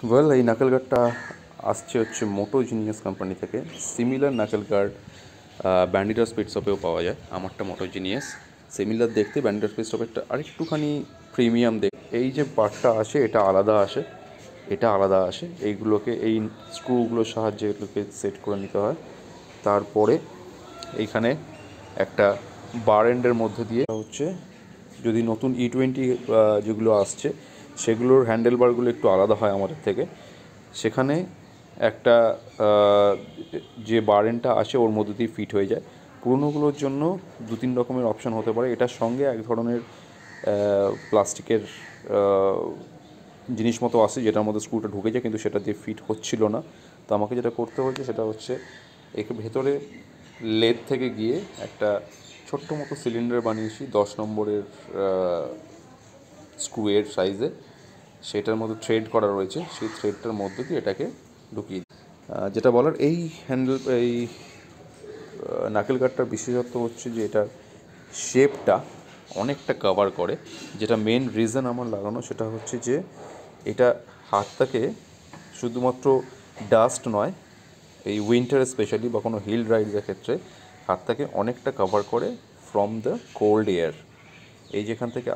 Well, এই নাকেল গার্ডটা আসছে হচ্ছে মোটো জিনিয়াস কোম্পানি থেকে। সিমিলার নাকেল গার্ড ব্যান্ডিটার স্পিড শপেও পাওয়া যায়। আমারটা মোটো জিনিয়াস, সিমিলার দেখতে, ব্যান্ডিটার স্পিড শপেরটা আরেকটুখানি প্রিমিয়াম দেখ। এই যে পার্টটা আসে এটা আলাদা আসে, এটা আলাদা আসে। এইগুলোকে এই স্ক্রুগুলোর সাহায্যে এগুলোকে সেট করে নিতে হয়। তারপরে এইখানে একটা বার এন্ডের মধ্যে দিয়ে হচ্ছে, যদি নতুন E20 যেগুলো আসছে সেগুলোর হ্যান্ডেল বারগুলো একটু আলাদা হয় আমাদের থেকে। সেখানে একটা যে বার এন্ডটা আসে ওর মধ্যে দিয়ে ফিট হয়ে যায়। পুরোনোগুলোর জন্য 2-3 রকমের অপশান হতে পারে। এটার সঙ্গে এক ধরনের প্লাস্টিকের জিনিস মতো আসে যেটার মধ্যে স্ক্রুটা ঢুকে যায়, কিন্তু সেটা দিয়ে ফিট হচ্ছিল না। তো আমাকে যেটা করতে হয়েছে সেটা হচ্ছে এর ভেতরে লেদ থেকে গিয়ে একটা ছোট্ট মতো সিলিন্ডার বানিয়েছি 10 নম্বরের স্ক্রুয়ের সাইজে। সেটার মধ্যে থ্রেড করা রয়েছে, সেই থ্রেডটার মধ্যে দিয়ে এটাকে ঢুকিয়ে যেটা বলার, এই নাকেল গার্ডটার বিশেষত্ব হচ্ছে যে এটার শেপটা অনেকটা কভার করে। যেটা মেন রিজন আমার লাগানো সেটা হচ্ছে যে এটা হাতটাকে শুধুমাত্র ডাস্ট নয়, এই উইন্টার স্পেশালি বা কোনো হিল রাইডের ক্ষেত্রে হাতটাকে অনেকটা কভার করে ফ্রম দ্য কোল্ড এয়ার। এই যেখান থেকে